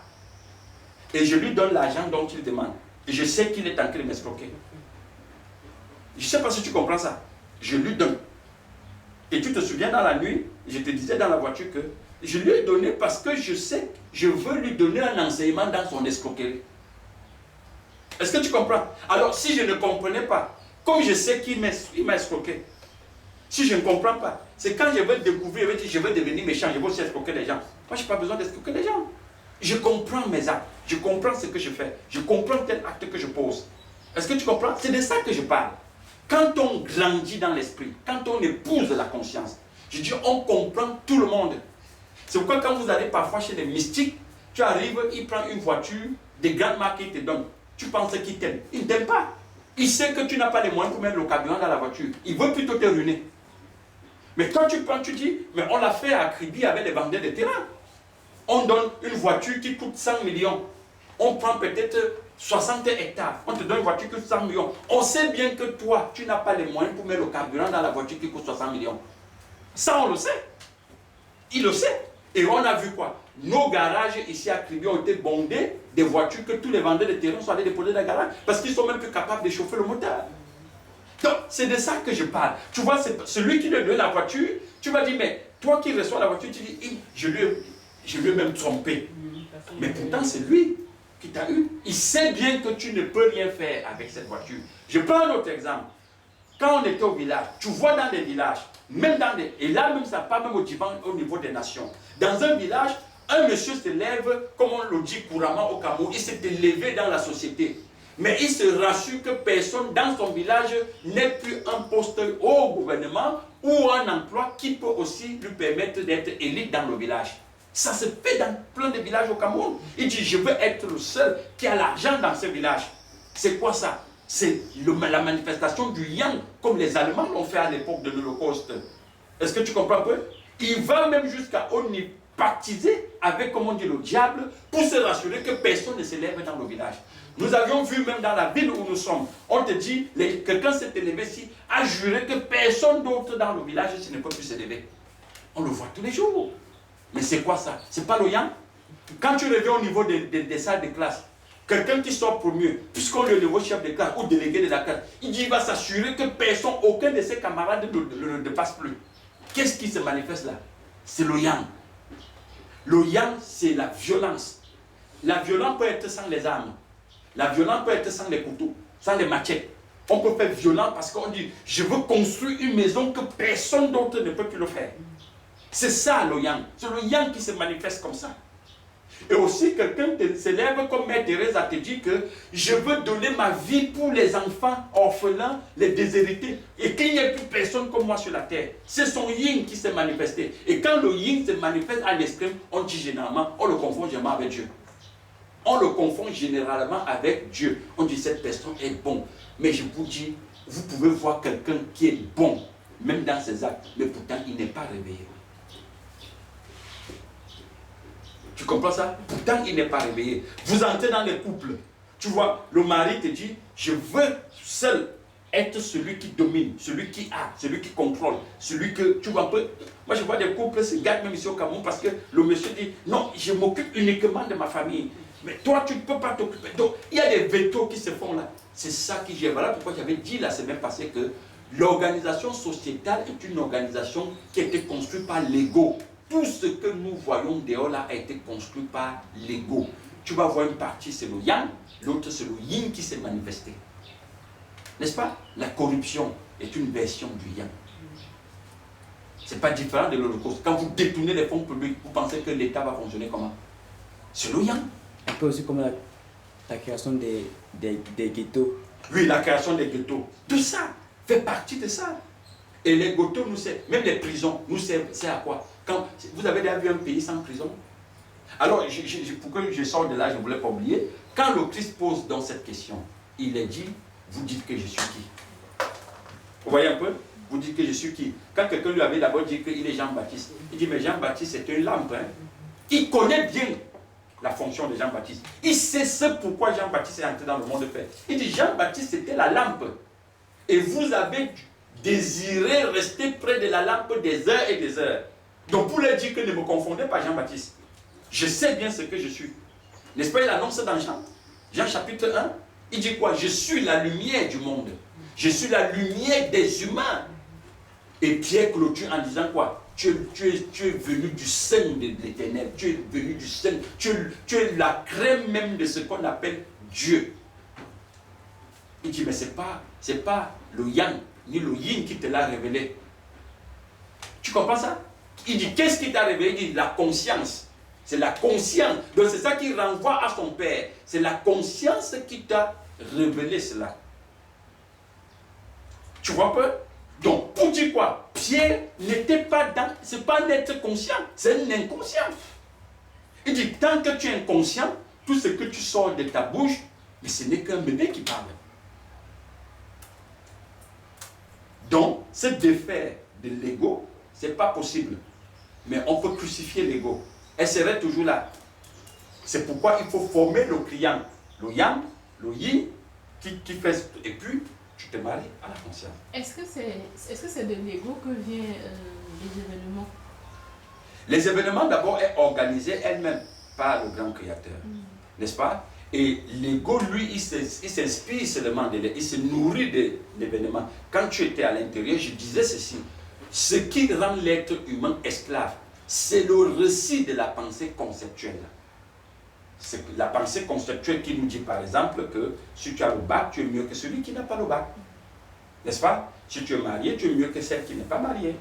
Et je lui donne l'argent dont il demande. Et je sais qu'il est en train de m'escroquer. Je ne sais pas si tu comprends ça. Je lui donne. Et tu te souviens dans la nuit, je te disais dans la voiture que je lui ai donné parce que je sais, je veux lui donner un enseignement dans son escroquerie. Est-ce que tu comprends? Alors, si je ne comprenais pas, comme je sais qu'il m'a escroqué, si je ne comprends pas, c'est quand je veux découvrir, je veux devenir méchant, je veux aussi escroquer les gens. Moi, je n'ai pas besoin d'escroquer les gens. Je comprends mes actes, je comprends ce que je fais, je comprends tel acte que je pose. Est-ce que tu comprends? C'est de ça que je parle. Quand on grandit dans l'esprit, quand on épouse la conscience, je dis, on comprend tout le monde. C'est pourquoi quand vous allez parfois chez les mystiques, tu arrives, il prend une voiture, des grandes marques qu'il te donne. Tu penses qu'il t'aime. Il ne t'aime pas. Il sait que tu n'as pas les moyens pour mettre le carburant dans la voiture. Il veut plutôt te ruiner. Mais quand tu prends, tu dis, mais on l'a fait à Kribi avec les vendeurs de terrain. On donne une voiture qui coûte 100 millions. On prend peut-être 60 hectares. On te donne une voiture qui coûte 100 millions. On sait bien que toi, tu n'as pas les moyens pour mettre le carburant dans la voiture qui coûte 60 millions. Ça, on le sait. Il le sait. Et on a vu quoi? Nos garages ici à Kribi ont été bondés des voitures que tous les vendeurs de terrain sont allés déposer dans le garage parce qu'ils sont même plus capables de chauffer le moteur. Donc, c'est de ça que je parle. Tu vois, c'est celui qui lui donne la voiture, tu vas dire, mais toi qui reçois la voiture, tu dis, je lui ai même trompé. Mais pourtant, c'est lui qui t'a eu. Il sait bien que tu ne peux rien faire avec cette voiture. Je prends un autre exemple. Quand on était au village, tu vois dans les villages, même dans les... Et là, même ça part même au niveau des nations. Dans un village, un monsieur se lève, comme on le dit couramment au Cameroun, il s'est élevé dans la société. Mais il se rassure que personne dans son village n'ait plus un poste au gouvernement ou un emploi qui peut aussi lui permettre d'être élu dans le village. Ça se fait dans plein de villages au Cameroun. Il dit, je veux être le seul qui a l'argent dans ce village. C'est quoi ça? C'est la manifestation du yang, comme les Allemands l'ont fait à l'époque de l'Holocauste. Est-ce que tu comprends un peu? Il va même jusqu'à omnipactiser avec, comme on dit, le diable, pour se rassurer que personne ne s'élève dans le village. Nous avions vu même dans la ville où nous sommes, on te dit, quelqu'un s'est élevé ici, a juré que personne d'autre dans le village ne peut plus s'élever. On le voit tous les jours. Mais c'est quoi ça? C'est pas le yang? Quand tu reviens au niveau des salles de classe, quelqu'un qui sort premier, puisqu'on est le nouveau chef de classe ou délégué de la classe, il dit, il va s'assurer que personne, aucun de ses camarades ne dépasse plus. Qu'est-ce qui se manifeste là? C'est le yang. Le yang, c'est la violence. La violence peut être sans les armes. La violence peut être sans les couteaux, sans les machettes. On peut faire violent parce qu'on dit, je veux construire une maison que personne d'autre ne peut plus le faire. C'est ça le yang. C'est le yang qui se manifeste comme ça. Et aussi, quelqu'un s'élève comme Mère Thérèse a te dit que je veux donner ma vie pour les enfants orphelins, les déshérités, et qu'il n'y ait plus personne comme moi sur la terre. C'est son yin qui s'est manifesté. Et quand le yin se manifeste à l'extrême, on dit généralement, on le confond généralement avec Dieu. On le confond généralement avec Dieu. On dit cette personne est bon. Mais je vous dis, vous pouvez voir quelqu'un qui est bon, même dans ses actes, mais pourtant il n'est pas réveillé. Tu comprends ça? Pourtant il n'est pas réveillé. Vous entrez dans les couples. Tu vois, le mari te dit, je veux seul être celui qui domine, celui qui a, celui qui contrôle, celui que, tu vois un peu, moi je vois des couples se gardent même ici au Cameroun parce que le monsieur dit, non, je m'occupe uniquement de ma famille. Mais toi, tu ne peux pas t'occuper. Donc, il y a des vétos qui se font là. C'est ça qui gère. Voilà pourquoi j'avais dit la semaine passée que l'organisation sociétale est une organisation qui a été construite par l'ego. Tout ce que nous voyons dehors là a été construit par l'ego. Tu vas voir une partie, c'est le yang, l'autre c'est le yin qui s'est manifesté. N'est-ce pas? La corruption est une version du yang. Ce n'est pas différent de l'Holocauste. Quand vous détournez les fonds publics, vous pensez que l'État va fonctionner comment? C'est le yang. Un peu aussi comme la création des ghettos. Oui, la création des ghettos. Tout ça fait partie de ça. Et les ghettos, nous c'est, même les prisons, nous c'est à quoi? Quand vous avez déjà vu un pays sans prison? Alors, pour que je sorte de là, je ne voulais pas oublier, quand le Christ pose dans cette question, il est dit, vous dites que je suis qui? Vous voyez un peu? Vous dites que je suis qui? Quand quelqu'un lui avait d'abord dit qu'il est Jean-Baptiste, il dit, mais Jean-Baptiste c'est une lampe. Hein? Il connaît bien la fonction de Jean-Baptiste. Il sait ce pourquoi Jean-Baptiste est entré dans le monde de fer. Il dit, Jean-Baptiste c'était la lampe. Et vous avez désiré rester près de la lampe des heures et des heures. Donc pour leur dire que ne me confondez pas Jean-Baptiste. Je sais bien ce que je suis. N'est-ce pas, il annonce dans Jean. Jean chapitre 1, il dit quoi? Je suis la lumière du monde. Je suis la lumière des humains. Et Pierre clôture en disant quoi? Tu es venu du sein de l'Éternel. Tu es venu du sein. Tu es la crème même de ce qu'on appelle Dieu. Il dit, mais ce n'est pas le yang ni le yin qui te l'a révélé. Tu comprends ça? Il dit, qu'est-ce qui t'a révélé? Il dit, la conscience. C'est la conscience. Donc c'est ça qui renvoie à son Père. C'est la conscience qui t'a révélé cela. Tu vois un peu? Donc, pour dire quoi? Pierre n'était pas dans... Ce n'est pas un être conscient, c'est un inconscient. Il dit, tant que tu es inconscient, tout ce que tu sors de ta bouche, mais ce n'est qu'un bébé qui parle. Donc, ce défaire de l'ego, Ce n'est pas possible. Mais on peut crucifier l'ego. Elle serait toujours là. C'est pourquoi il faut former le client. Le yang, le yin, qui fait... Et puis, tu te maries à la conscience. Est-ce que c'est de l'ego que viennent les événements? Les événements, d'abord, est organisé elle-même par le grand créateur. N'est-ce pas? Et l'ego, lui, il s'inspire seulement de il se nourrit de l'événement. Quand tu étais à l'intérieur, je disais ceci. Ce qui rend l'être humain esclave, c'est le récit de la pensée conceptuelle. C'est la pensée conceptuelle qui nous dit, par exemple, que si tu as le bac, tu es mieux que celui qui n'a pas le bac. N'est-ce pas? Si tu es marié, tu es mieux que celle qui n'est pas mariée.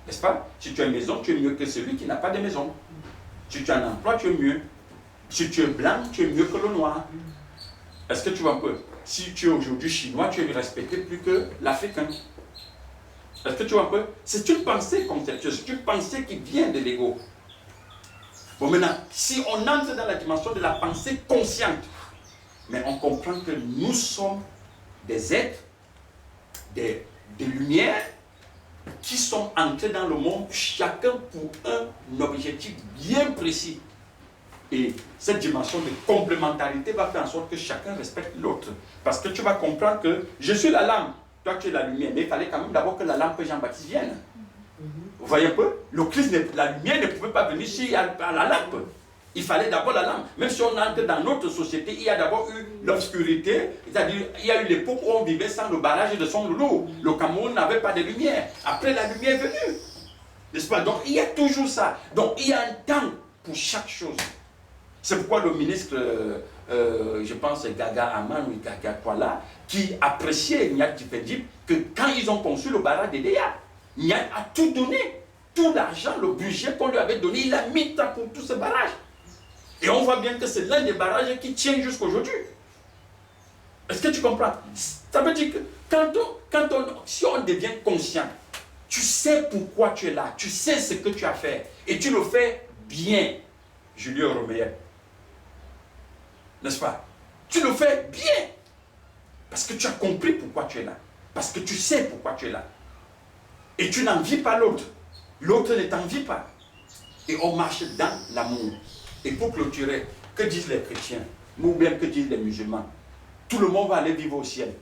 N'est-ce pas? Si tu as une maison, tu es mieux que celui qui n'a pas de maison. Si tu as un emploi, tu es mieux. Si tu es blanc, tu es mieux que le noir. Est-ce que tu vois un peu? Si tu es aujourd'hui chinois, tu es respecté plus que l'Africain. Est-ce que tu vois un peu? C'est une pensée conceptuelle, c'est une pensée qui vient de l'ego. Bon, maintenant, si on entre dans la dimension de la pensée consciente, mais on comprend que nous sommes des êtres, des lumières, qui sont entrés dans le monde, chacun pour un objectif bien précis. Et cette dimension de complémentarité va faire en sorte que chacun respecte l'autre. Parce que tu vas comprendre que je suis la lampe, toi tu es la lumière, mais il fallait quand même d'abord que la lampe Jean-Baptiste vienne. Vous voyez un peu? Le Christ, la lumière ne pouvait pas venir s'il y a la lampe. Il fallait d'abord la lampe. Même si on entre dans notre société, il y a d'abord eu l'obscurité, c'est-à-dire il y a eu l'époque où on vivait sans le barrage de son loulou. Le Cameroun n'avait pas de lumière. Après, la lumière est venue. N'est-ce pas? Donc il y a toujours ça. Donc il y a un temps pour chaque chose. C'est pourquoi le ministre, je pense, Gaga Aman ou Gaga Kwala, qui appréciait Niat Tipedip, que quand ils ont conçu le barrage de Déa, Niat a tout donné. Tout l'argent, le budget qu'on lui avait donné, il a mis pour tout ce barrage. Et on voit bien que c'est l'un des barrages qui tient jusqu'à aujourd'hui. Est-ce que tu comprends? Ça veut dire que si on devient conscient, tu sais pourquoi tu es là, tu sais ce que tu as fait, et tu le fais bien, Julien Romeyer. N'est-ce pas? Tu le fais bien. Parce que tu as compris pourquoi tu es là. Parce que tu sais pourquoi tu es là. Et tu n'envies pas l'autre. L'autre ne t'envie pas. Et on marche dans l'amour. Et pour clôturer, que disent les chrétiens, ou bien que disent les musulmans? Tout le monde va aller vivre au ciel.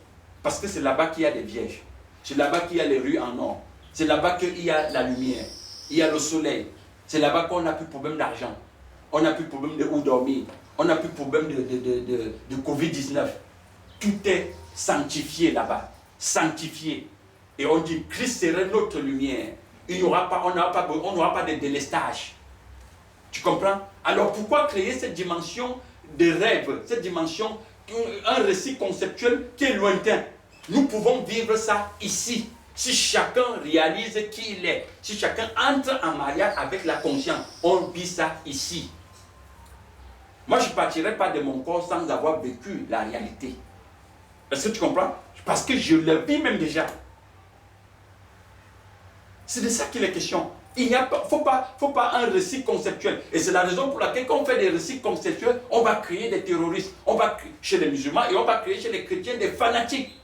Parce que c'est là-bas qu'il y a des vierges. C'est là-bas qu'il y a les rues en or. C'est là-bas qu'il y a la lumière. Il y a le soleil. C'est là-bas qu'on n'a plus de problème d'argent. On n'a plus de problème de où dormir. On n'a plus de problème de Covid-19. Tout est sanctifié là-bas. Sanctifié. Et on dit, Christ serait notre lumière. On n'aura pas de délestage. Tu comprends? Alors pourquoi créer cette dimension de rêve, cette dimension, un récit conceptuel qui est lointain? Nous pouvons vivre ça ici. Si chacun réalise qui il est, si chacun entre en mariage avec la conscience, on vit ça ici. Moi, je ne partirai pas de mon corps sans avoir vécu la réalité. Est-ce que tu comprends? Parce que je le vis même déjà. C'est de ça qu'il est question. Il ne faut pas un récit conceptuel. Et c'est la raison pour laquelle quand on fait des récits conceptuels, on va créer des terroristes. On va créer chez les musulmans et on va créer chez les chrétiens des fanatiques.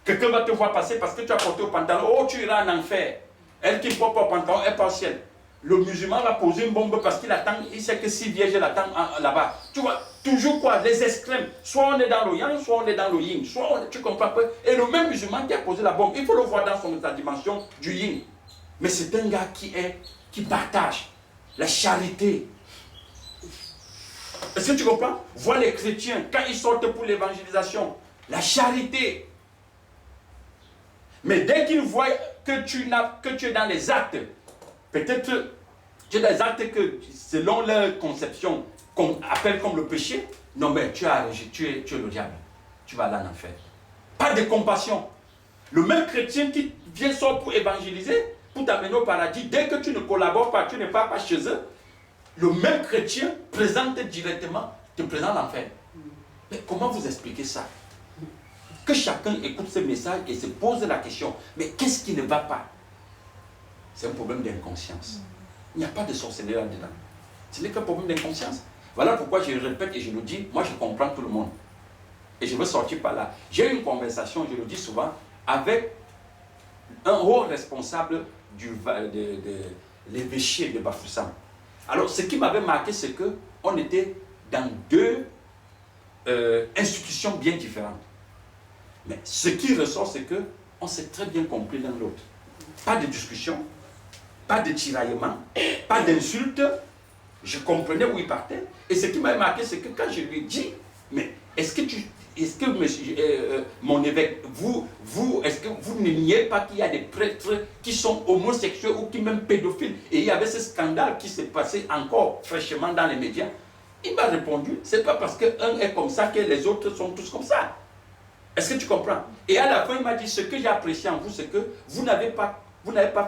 Quelqu'un va te voir passer parce que tu as porté au pantalon. Oh, tu iras en enfer. Elle qui porte au pantalon est partielle. Le musulman va poser une bombe parce qu'il attend, il sait que si vierge l'attend là-bas. Tu vois, toujours quoi? Les extrêmes. Soit on est dans le yang, soit on est dans le yin. Tu comprends pas? Et le même musulman qui a posé la bombe, il faut le voir dans sa dimension du yin. Mais c'est un gars qui partage la charité. Est-ce que tu comprends? Vois les chrétiens, quand ils sortent pour l'évangélisation, la charité. Mais dès qu'ils voient que tu es dans les actes, peut-être tu es dans les actes que, selon leur conception, qu'on appelle comme le péché, non mais tu es le diable. Tu vas aller en enfer. Pas de compassion. Le même chrétien qui vient sortir pour évangéliser, pour t'amener au paradis, dès que tu ne collabores pas, tu ne pars pas chez eux, le même chrétien te présente l'enfer. Mais comment vous expliquez ça? Que chacun écoute ce message et se pose la question, mais qu'est-ce qui ne va pas? C'est un problème d'inconscience. Il n'y a pas de sorcellerie là-dedans. Ce n'est qu'un problème d'inconscience. Voilà pourquoi je le répète et je le dis, moi je comprends tout le monde. Et je veux sortir par là. J'ai eu une conversation, je le dis souvent, avec un haut responsable de l'évêché de Bafoussam. Alors, ce qui m'avait marqué, c'est qu'on était dans deux institutions bien différentes. Mais ce qui ressort, c'est qu'on s'est très bien compris l'un l'autre. Pas de discussion, pas de tiraillement, pas d'insultes. Je comprenais où il partait. Et ce qui m'a marqué, c'est que quand je lui ai dit, mais est-ce que monsieur, mon évêque, est-ce que vous ne niez pas qu'il y a des prêtres qui sont homosexuels ou qui même pédophiles? Et il y avait ce scandale qui s'est passé encore fraîchement dans les médias. Il m'a répondu, c'est pas parce qu'un est comme ça que les autres sont tous comme ça. Est-ce que tu comprends? Et à la fin, il m'a dit, ce que j'ai apprécié en vous, c'est que vous n'avez pas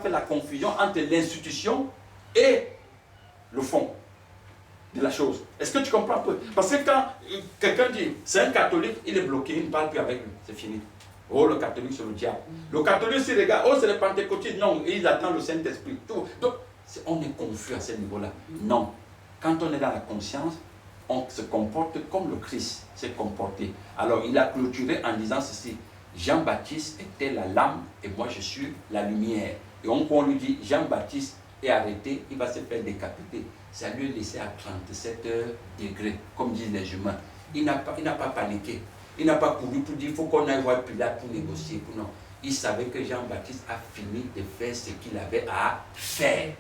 fait la confusion entre l'institution et le fond de la chose. Est-ce que tu comprends un peu? Parce que quand quelqu'un dit, c'est un catholique, il est bloqué, il ne parle plus avec lui, c'est fini. Oh, le catholique, c'est le diable. Le catholique, c'est les gars, oh, c'est les pentecôtistes. Non, ils attendent le Saint-Esprit. Donc, on est confus à ce niveau-là. Non. Quand on est dans la conscience, on se comporte comme le Christ s'est comporté. Alors, il a clôturé en disant ceci. Jean-Baptiste était la lame et moi, je suis la lumière. Et on lui dit, Jean-Baptiste est arrêté, il va se faire décapiter. Ça lui est laissé à 37 degrés, comme disent les humains. Il n'a pas paniqué. Il n'a pas couru pour dire, il faut qu'on aille voir Pilate pour négocier. Non. Il savait que Jean-Baptiste a fini de faire ce qu'il avait à faire.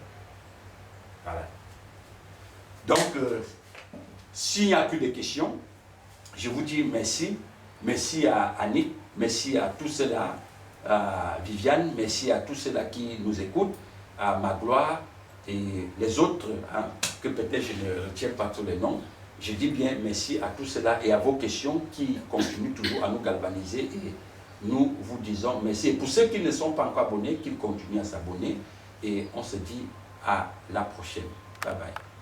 Voilà. Donc, s'il n'y a plus de questions, je vous dis merci. Merci à Annick, merci à tous ceux-là, à Viviane, merci à tous ceux-là qui nous écoutent, à Magloire et les autres, hein, que peut-être je ne retiens pas tous les noms. Je dis bien merci à tous ceux-là et à vos questions qui continuent toujours à nous galvaniser et nous vous disons merci. Et pour ceux qui ne sont pas encore abonnés, qu'ils continuent à s'abonner et on se dit à la prochaine. Bye bye.